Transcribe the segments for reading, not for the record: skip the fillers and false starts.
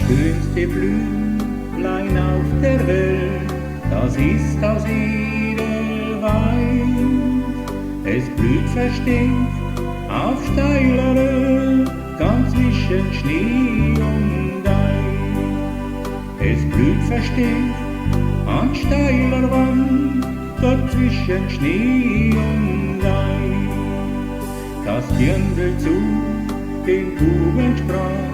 schönste Blümlein auf der Welt, das ist aus Edelweiß. Es blüht versteckt auf steiler Höhe, ganz zwischen Schnee und Eis. Es blüht versteckt an steiler Wand, dort zwischen Schnee und Eis. Das Dirndl zu den Buben sprach,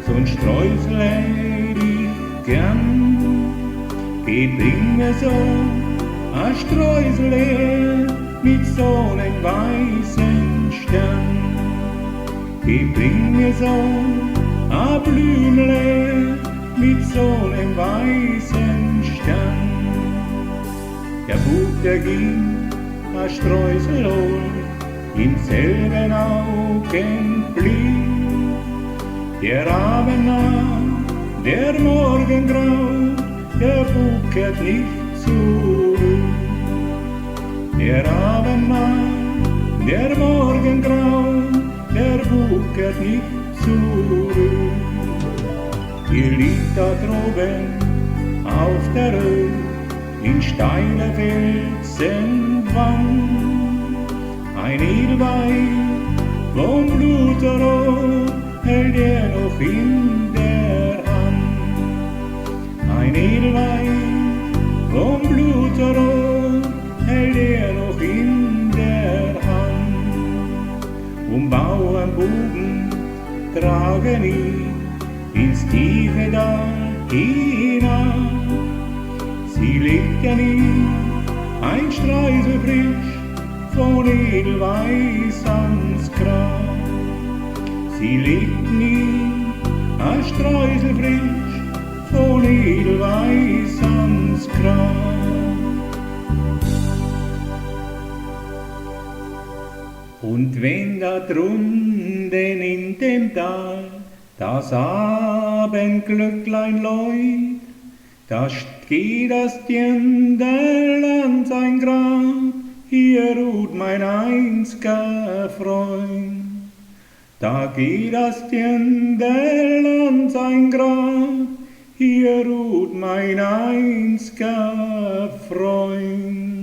so'n Streusel hätt ich gern. Geh, bring mir so a Streusel her, mit so nem weißen Stern. Geh, bring mir so a Blümle, mit so nem weißen Stern. Der Bub, der ging a Streusel holen, im selben Augenblick. Der Abend nah, der Morgen grau, der Bub kehrt nicht zurück. Der Abend nah, der Morgen grau, der Bub kehrt nicht zurück. Ihr liegt da droben auf der Höhe, in steiler Felsenwand. Ein Edelwein vom Blutrot hält er noch in der Hand. Ein Edelwein vom Blutrot hält er noch in der Hand. Und Bauernbuben tragen ihn ins tiefe Tal hinein. Sie legten ihm ein Streusel frisch von Edelweiß ans Grab. Sie legten ihm ein Streusel frisch von Edelweiß ans Grab. Und wenn da drunten in dem Tal das Abendglöcklein läut, da geht das Dirndl an sein Grab, hier ruht mein einziger Freund. Da geht das Dirndl an sein Grab, hier ruht mein einziger Freund.